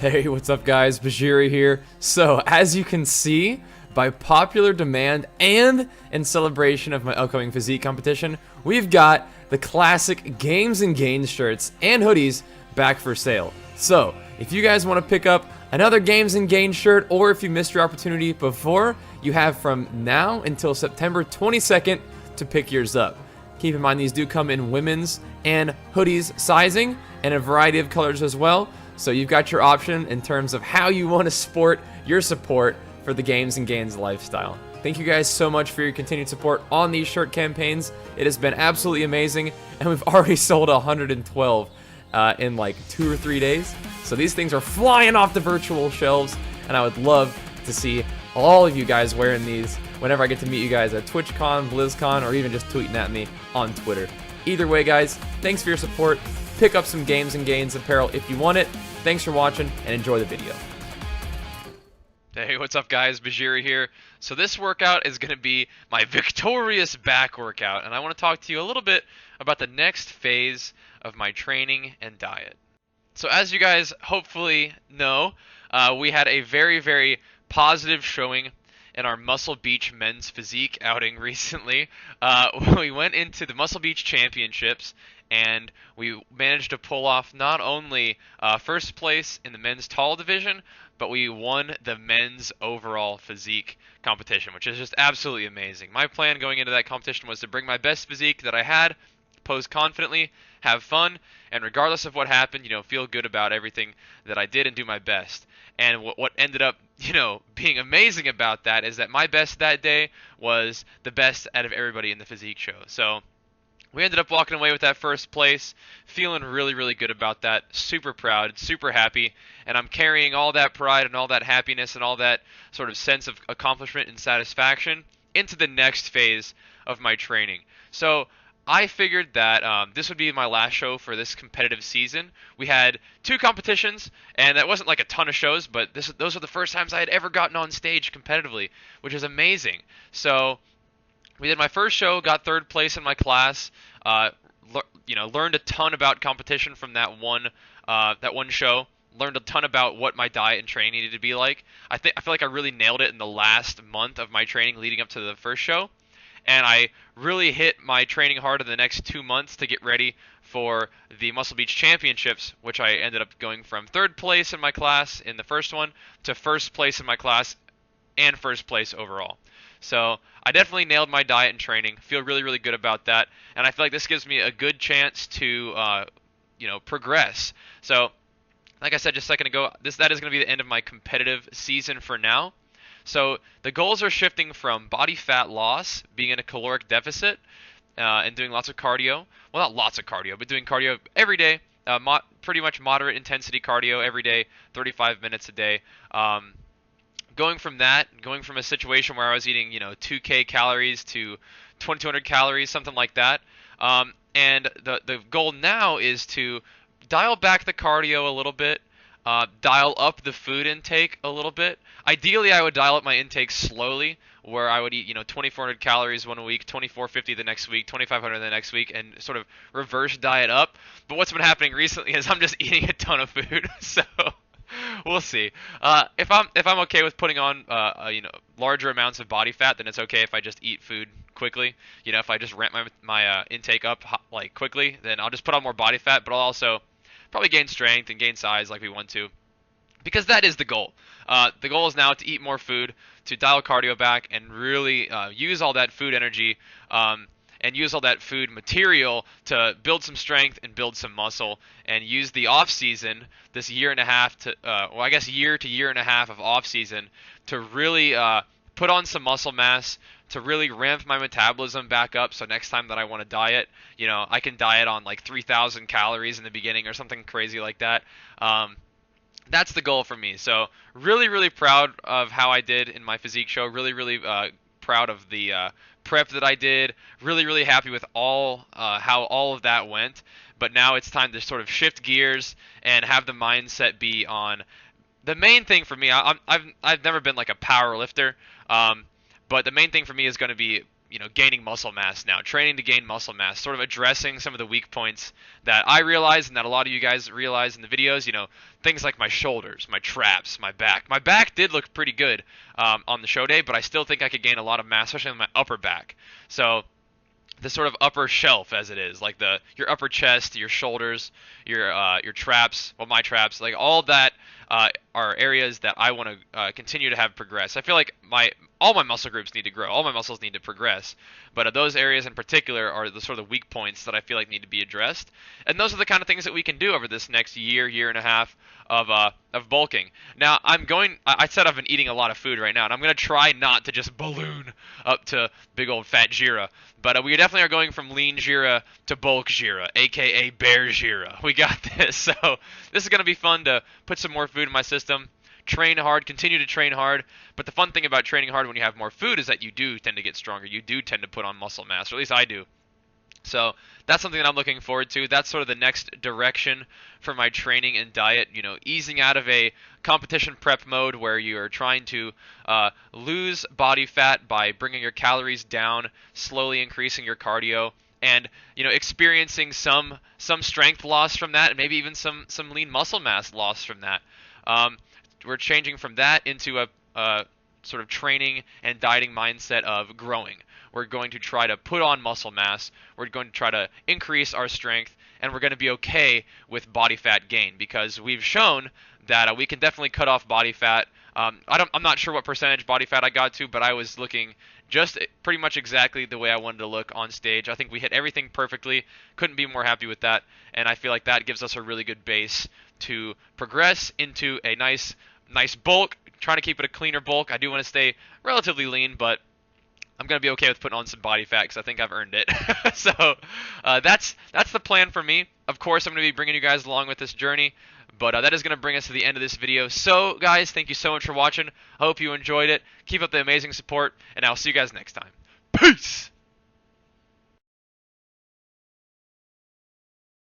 Hey, what's up guys? Bajheera here. So, as you can see, by popular demand and in celebration of my upcoming physique competition, we've got the classic Games and Gains shirts and hoodies back for sale. So, if you guys want to pick up another Games and Gains shirt, or if you missed your opportunity before, you have from now until September 22nd to pick yours up. Keep in mind these do come in women's and hoodies sizing and a variety of colors as well. So you've got your option in terms of how you want to sport your support for the Games and Gains lifestyle. Thank you guys so much for your continued support on these shirt campaigns. It has been absolutely amazing, and we've already sold 112 in like 2 or 3 days. So these things are flying off the virtual shelves, and I would love to see all of you guys wearing these whenever I get to meet you guys at TwitchCon, BlizzCon, or even just tweeting at me on Twitter. Either way, guys, thanks for your support. Pick up some Games and Gains apparel if you want it. Thanks for watching, and enjoy the video. Hey, what's up guys? Bajheera here. So this workout is going to be my victorious back workout, and I want to talk to you a little bit about the next phase of my training and diet. So as you guys hopefully know, we had a very positive showing in our Muscle Beach men's physique outing recently. We went into the Muscle Beach Championships, and we managed to pull off not only first place in the men's tall division, but we won the men's overall physique competition, which is just absolutely amazing. My plan going into that competition was to bring my best physique that I had, pose confidently, have fun, and regardless of what happened, feel good about everything that I did and do my best. And what ended up, being amazing about that is that my best that day was the best out of everybody in the physique show. So we ended up walking away with that first place, feeling really good about that, super proud, super happy, and I'm carrying all that pride and all that happiness and all that sort of sense of accomplishment and satisfaction into the next phase of my training. So I figured that this would be my last show for this competitive season. We had 2 competitions, and that wasn't like a ton of shows, but those are the first times I had ever gotten on stage competitively, which is amazing. So we did my first show, got 3rd place in my class. Learned a ton about competition from that one show. Learned a ton about what my diet and training needed to be like. I feel like I really nailed it in the last month of my training leading up to the first show. And I really hit my training hard in the next 2 months to get ready for the Muscle Beach Championships, which I ended up going from 3rd place in my class in the first one to 1st place in my class and 1st place overall. So I definitely nailed my diet and training. Feel really good about that, and I feel like this gives me a good chance to progress. So like I said just a second ago, that is going to be the end of my competitive season for now. So the goals are shifting from body fat loss, being in a caloric deficit, and doing lots of cardio. Well, not lots of cardio, but doing cardio every day, pretty much moderate intensity cardio every day, 35 minutes a day. Going from a situation where I was eating, 2K calories to 2,200 calories, something like that. And the goal now is to dial back the cardio a little bit, dial up the food intake a little bit. Ideally, I would dial up my intake slowly, where I would eat, 2,400 calories one week, 2,450 the next week, 2,500 the next week, and sort of reverse diet up. But what's been happening recently is I'm just eating a ton of food, so we'll see. If I'm okay with putting on larger amounts of body fat, then it's okay if I just eat food quickly. If I just ramp my intake up like quickly, then I'll just put on more body fat, but I'll also probably gain strength and gain size like we want to, because that is the goal. The goal is now to eat more food, to dial cardio back, and really use all that food energy and use all that food material to build some strength and build some muscle, and use the off season, this year and a half to year to year and a half of off season, to really put on some muscle mass, to really ramp my metabolism back up, so next time that I want to diet, I can diet on like 3,000 calories in the beginning or something crazy like that. That's the goal for me. So really proud of how I did in my physique show. Really proud of the prep that I did. Really happy with how all of that went. But now it's time to sort of shift gears and have the mindset be on the main thing for me. I've never been like a power lifter, but the main thing for me is going to be gaining muscle mass now, training to gain muscle mass, sort of addressing some of the weak points that I realize and that a lot of you guys realize in the videos. Things like my shoulders, my traps, my back. My back did look pretty good on the show day, but I still think I could gain a lot of mass, especially on my upper back. So the sort of upper shelf, as it is, like your upper chest, your shoulders, your traps, well, my traps, like all that are areas that I want to continue to have progress. I feel like all my muscle groups need to grow, all my muscles need to progress, but those areas in particular are the sort of weak points that I feel like need to be addressed, and those are the kind of things that we can do over this next year and a half of bulking. Now, I said I've been eating a lot of food right now, and I'm going to try not to just balloon up to big old fat Jira. But we definitely are going from lean Jira to bulk Jira, aka bear Jira. We got this. So this is going to be fun to put some more food in my system, train hard, continue to train hard. But the fun thing about training hard when you have more food is that you do tend to get stronger. You do tend to put on muscle mass, or at least I do. So that's something that I'm looking forward to. That's sort of the next direction for my training and diet, easing out of a competition prep mode where you are trying to lose body fat by bringing your calories down, slowly increasing your cardio, and experiencing some strength loss from that, and maybe even some lean muscle mass loss from that. We're changing from that into a sort of training and dieting mindset of growing. We're going to try to put on muscle mass. We're going to try to increase our strength, and we're going to be okay with body fat gain because we've shown that we can definitely cut off body fat. I'm not sure what percentage body fat I got to, but I was looking just pretty much exactly the way I wanted to look on stage. I think we hit everything perfectly. Couldn't be more happy with that, and I feel like that gives us a really good base to progress into a nice bulk. Trying to keep it a cleaner bulk. I do want to stay relatively lean, but I'm going to be okay with putting on some body fat because I think I've earned it. So that's the plan for me. Of course, I'm going to be bringing you guys along with this journey, but that is going to bring us to the end of this video. So, guys, thank you so much for watching. I hope you enjoyed it. Keep up the amazing support, and I'll see you guys next time. Peace!